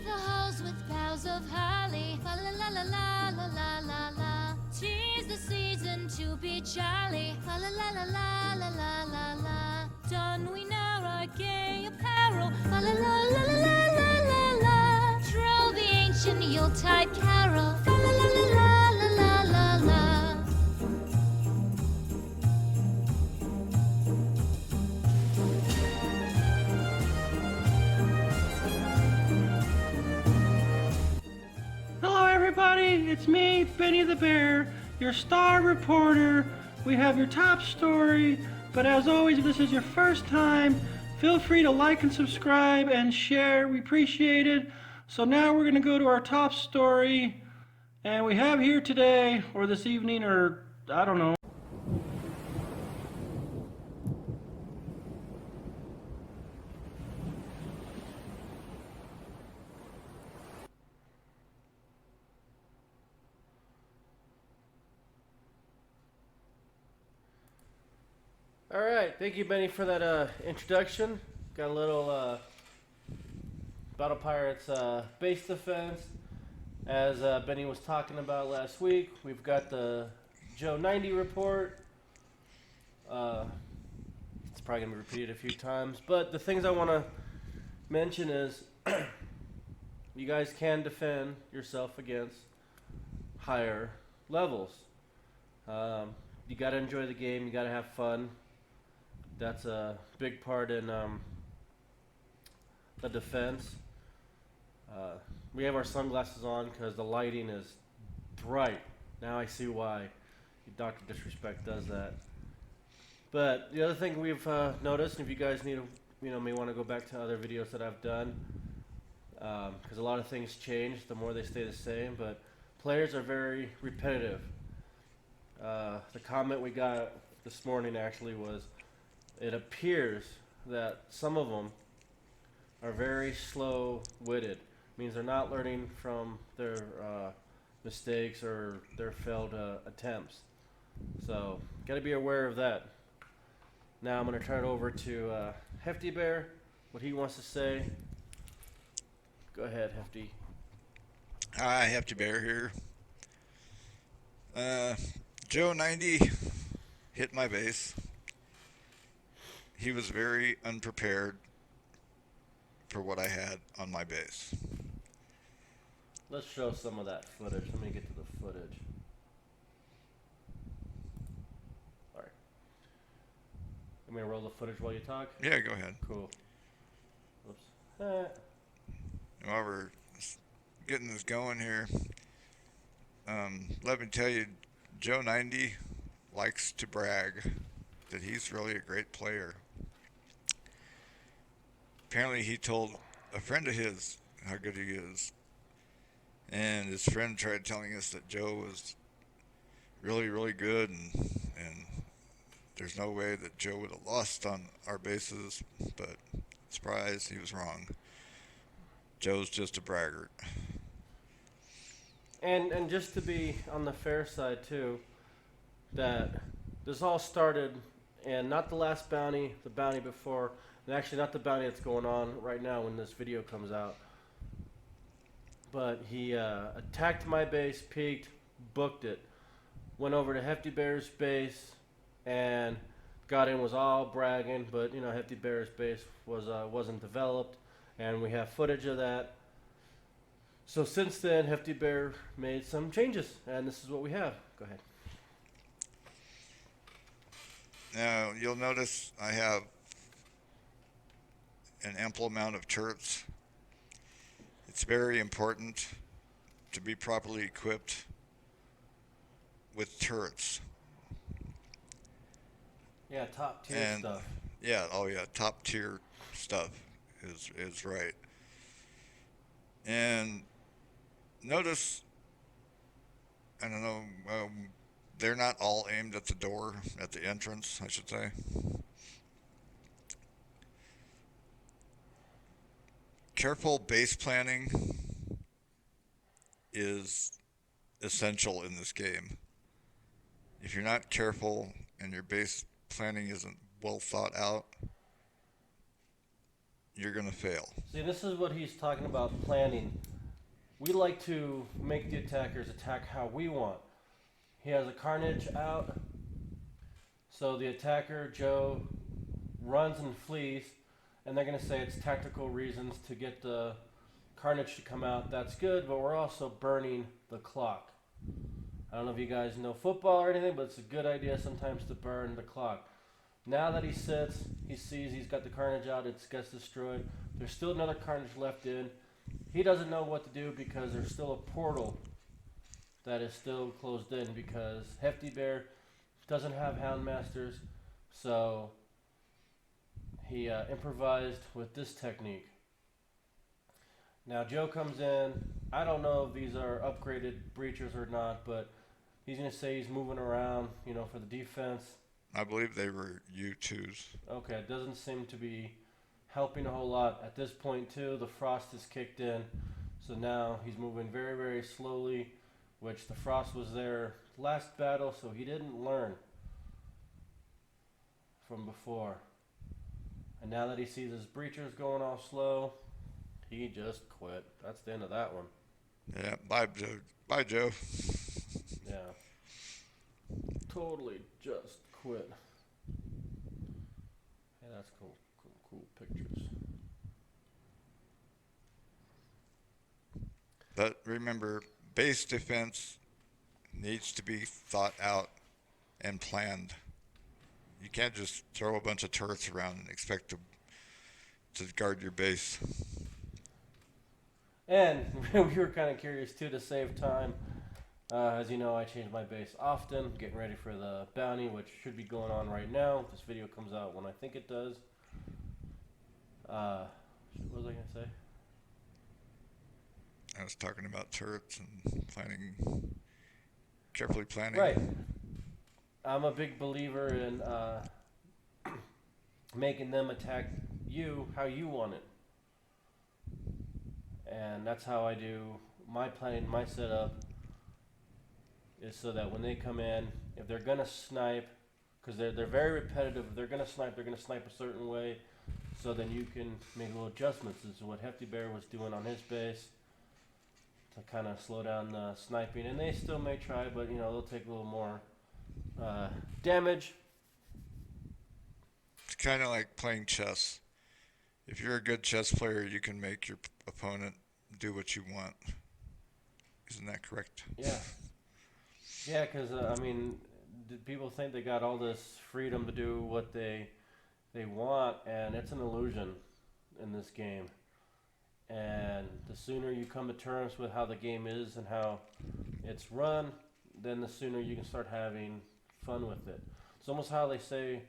The halls with boughs of holly, fa la la la la la la la la. 'Tis the season to be jolly, fa la la la la la la la la. Don we now our gay apparel, fa la la la la la la la la. Troll the ancient Yuletide carol, fa la la la la la la la la. Hello everybody, it's me, Benny the Bear, your star reporter. We have your top story, but as always, if this is your first time, feel free to like and subscribe and share. We appreciate it. So now we're going to go to our top story, and we have here today, or this evening, or I don't know. Alright, thank you Benny for that introduction. Got a little Battle Pirates base defense. As Benny was talking about last week, we've got the Joe 90 report. It's probably going to be repeated a few times, but the things I want to mention is you guys can defend yourself against higher levels. You got to enjoy the game, you got to have fun. That's a big part in the defense. We have our sunglasses on because the lighting is bright. Now I see why Dr. Disrespect does that. But the other thing we've noticed, and if you guys need to, may want to go back to other videos that I've done, because a lot of things change the more they stay the same, but players are very repetitive. The comment we got this morning actually was, it appears that some of them are very slow-witted. Means they're not learning from their mistakes or their failed attempts. So, got to be aware of that. Now I'm going to turn it over to Hefty Bear, what he wants to say. Go ahead, Hefty. Hi, Hefty Bear here. Joe 90 hit my base. He was very unprepared for what I had on my base. Let's show some of that footage. Let me get to the footage. Alright. You want me to roll the footage while you talk? Yeah, go ahead. Cool. Oops. While we're getting this going here, let me tell you, Joe 90 likes to brag that he's really a great player. Apparently he told a friend of his how good he is, and his friend tried telling us that Joe was really, really good, and there's no way that Joe would have lost on our bases, but surprise, he was wrong. Joe's just a braggart. And just to be on the fair side too, that this all started, and not the last bounty, the bounty before, and actually not the bounty that's going on right now when this video comes out. But he attacked my base, peeked, booked it, went over to Hefty Bear's base, and got in, was all bragging, but Hefty Bear's base wasn't developed, and we have footage of that. So since then, Hefty Bear made some changes, and this is what we have. Go ahead. Now, you'll notice I have an ample amount of turrets. It's very important to be properly equipped with turrets. Yeah, top tier stuff. Yeah, oh yeah, top tier stuff is right. And notice, I don't know, they're not all aimed at the door, at the entrance, I should say. Careful base planning is essential in this game. If you're not careful and your base planning isn't well thought out, you're going to fail. See, this is what he's talking about planning. We like to make the attackers attack how we want. He has a Carnage out, so the attacker, Joe, runs and flees, and they're going to say it's tactical reasons to get the Carnage to come out. That's good, but we're also burning the clock. I don't know if you guys know football or anything, but it's a good idea sometimes to burn the clock. Now that he sits, he sees he's got the Carnage out, it gets destroyed. There's still another Carnage left in. He doesn't know what to do because there's still a portal that is still closed in because Hefty Bear doesn't have Houndmasters, so he improvised with this technique. Now Joe comes in. I don't know if these are upgraded breachers or not, but he's going to say he's moving around, for the defense. I believe they were U2s. Okay, it doesn't seem to be helping a whole lot. At this point, too, the frost is kicked in. So now he's moving very, very slowly, which the frost was there last battle, so he didn't learn from before. And now that he sees his breachers going off slow, he just quit. That's the end of that one. Yeah, bye, Joe. Bye, Joe. Yeah. Totally just quit. Yeah, that's cool. Cool pictures. But remember, base defense needs to be thought out and planned. You can't just throw a bunch of turrets around and expect to guard your base. And we were kind of curious too to save time. As you know, I change my base often, getting ready for the bounty, which should be going on right now. This video comes out when I think it does. What was I going to say? I was talking about turrets and carefully planning. Right. I'm a big believer in making them attack you how you want it. And that's how I do my planning, my setup, is so that when they come in, if they're going to snipe, because they're very repetitive, if they're going to snipe a certain way, so then you can make little adjustments. This is what Hefty Bear was doing on his base to kind of slow down the sniping. And they still may try, but they'll take a little more damage. It's kind of like playing chess. If you're a good chess player, you can make your opponent do what you want. Isn't that correct? Yeah. Yeah, because, people think they got all this freedom to do what they want, and it's an illusion in this game. And the sooner you come to terms with how the game is and how it's run, then the sooner you can start having fun with it. It's almost how they say,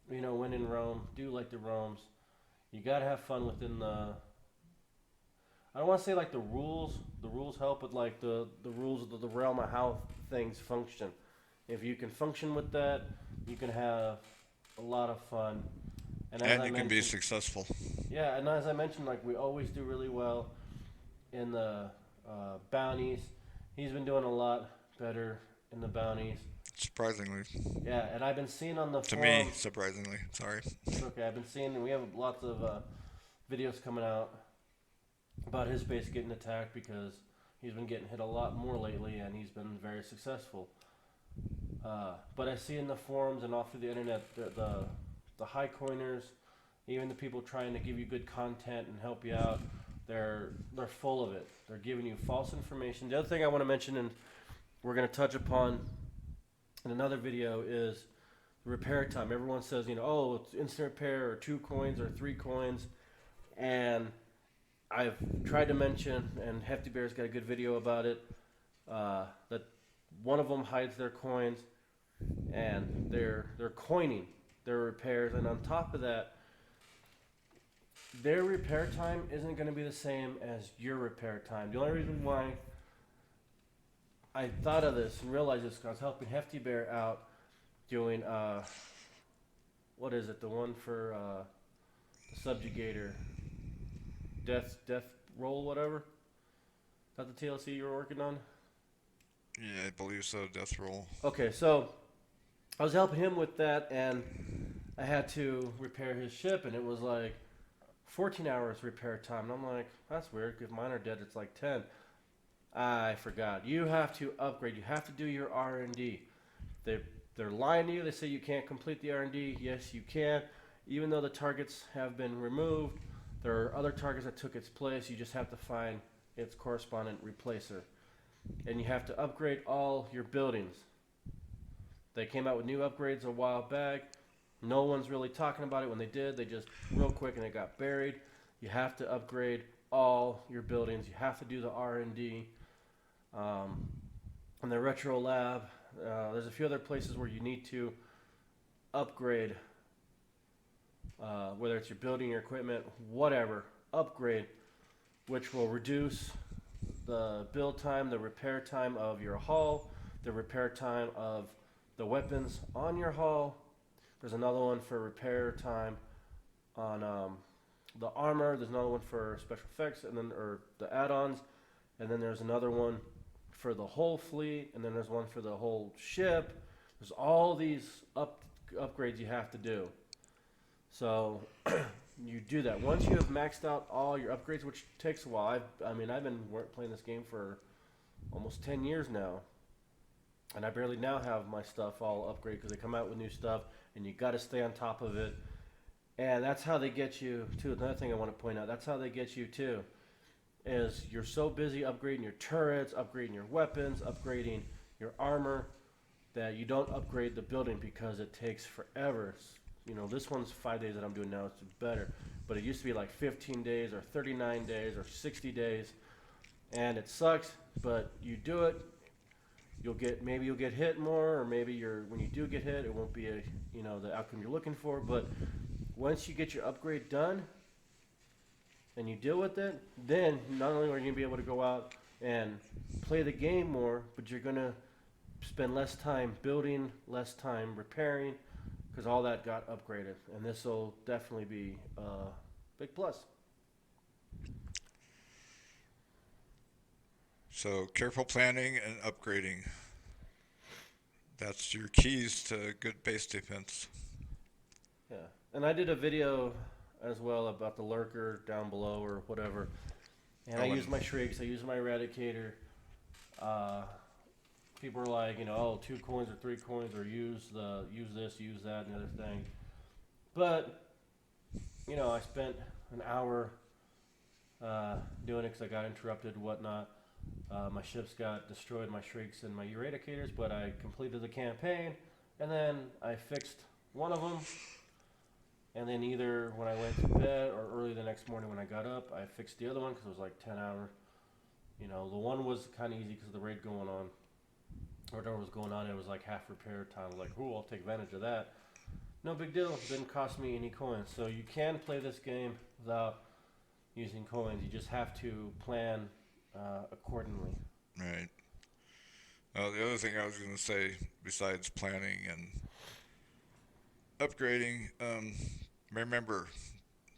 when in Rome, do like the Romes. You got to have fun within the... I don't want to say like the rules help, but like the rules of the realm of how things function. If you can function with that, you can have a lot of fun. And you can be successful. Yeah, and as I mentioned, like we always do really well in the bounties. He's been doing a lot better in the bounties. Surprisingly. Yeah, and I've been seeing on the to forum, me, surprisingly. Sorry. It's okay. I've been seeing, we have lots of videos coming out about his base getting attacked because he's been getting hit a lot more lately, and he's been very successful. But I see in the forums and off through the internet the high coiners, even the people trying to give you good content and help you out, they're full of it. They're giving you false information. The other thing I want to mention, and we're going to touch upon in another video, is the repair time. Everyone says, oh, it's instant repair or 2 coins or 3 coins, and I've tried to mention, and Hefty Bear's got a good video about it, that one of them hides their coins, and they're coining their repairs, and on top of that, their repair time isn't going to be the same as your repair time. The only reason why I thought of this and realized this because I was helping Hefty Bear out doing, what is it, the one for the Subjugator, Death Roll, whatever? Is that the TLC you were working on? Yeah, I believe so, Death Roll. Okay, so I was helping him with that, and I had to repair his ship, and it was like 14 hours repair time. And I'm like, that's weird. If mine are dead, it's like 10. I forgot. You have to upgrade. You have to do your R&D. They're lying to you. They say you can't complete the R&D. Yes, you can. Even though the targets have been removed, there are other targets that took its place. You just have to find its correspondent replacer. And you have to upgrade all your buildings. They came out with new upgrades a while back. No one's really talking about it. When they did, they just real quick and it got buried. You have to upgrade all your buildings. You have to do the R&D. In the retro lab, there's a few other places where you need to upgrade, whether it's your building, your equipment, whatever, upgrade, which will reduce the build time, the repair time of your hull, the repair time of the weapons on your hull. There's another one for repair time on the armor. There's another one for special effects, and then or the add-ons, and then there's another one for the whole fleet, and then there's one for the whole ship. There's all these upgrades you have to do. So you do that. Once you have maxed out all your upgrades, which takes a while. I've been playing this game for almost 10 years now, and I barely now have my stuff all upgraded because they come out with new stuff, and you got to stay on top of it. And that's how they get you too. Another thing I want to point out, that's how they get you too, is you're so busy upgrading your turrets, upgrading your weapons, upgrading your armor, that you don't upgrade the building because it takes forever. You know, this one's 5 days that I'm doing now. It's better, but it used to be like 15 days or 39 days or 60 days, and it sucks. But you do it, maybe you'll get hit more, or maybe when you do get hit, it won't be the outcome you're looking for. But once you get your upgrade done and you deal with it, then not only are you going to be able to go out and play the game more, but you're going to spend less time building, less time repairing, because all that got upgraded. And this will definitely be a big plus. So careful planning and upgrading. That's your keys to good base defense. Yeah, and I did a video as well about the lurker down below or whatever. And I use my shrieks, I use my eradicator. People are like, 2 coins or 3 coins, or use this, use that, and the other thing. But I spent an hour doing it because I got interrupted and whatnot. My ships got destroyed, my shrieks and my eradicators, but I completed the campaign, and then I fixed one of them. And then either when I went to bed or early the next morning when I got up, I fixed the other one because it was like 10 hours. The one was kind of easy because of the raid going on. Or whatever was going on, it was like half repair time. I was like, I'll take advantage of that. No big deal. It didn't cost me any coins. So you can play this game without using coins. You just have to plan accordingly. Right. The other thing I was going to say, besides planning and upgrading, remember,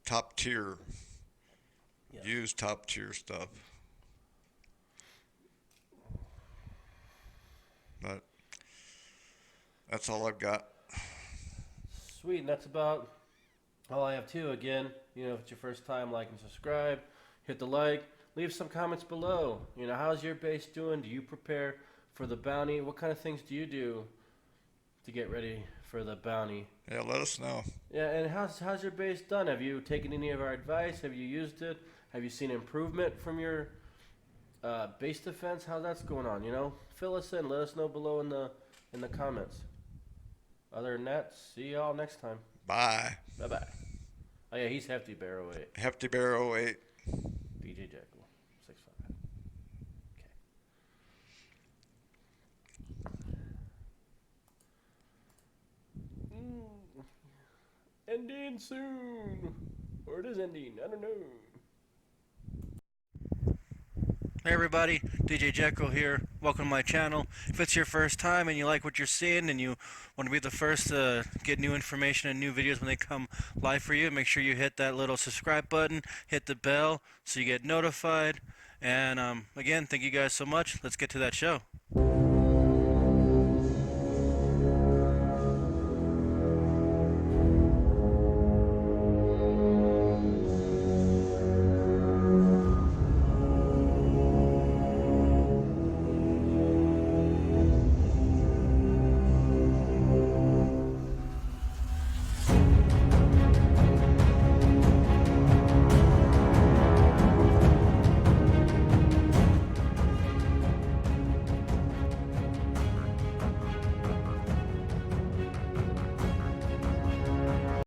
top tier. Yes. Use top tier stuff. But that's all I've got. Sweet, and that's about all I have too. Again, if it's your first time, like and subscribe, hit the like, leave some comments below. How's your base doing? Do you prepare for the bounty? What kind of things do you do to get ready for the bounty? Yeah, let us know. Yeah, and how's your base done? Have you taken any of our advice? Have you used it? Have you seen improvement from your base defense? How that's going on? Fill us in. Let us know below in the comments. Other than that, see y'all next time. Bye. Bye. Oh yeah, he's HeftyBear08. HeftyBear08. Djjeckel65. Okay. Ending soon. Or it is ending. I don't know. Hey everybody, Djjeckel here. Welcome to my channel. If it's your first time and you like what you're seeing and you want to be the first to get new information and new videos when they come live for you, make sure you hit that little subscribe button, hit the bell so you get notified. And again, thank you guys so much. Let's get to that show.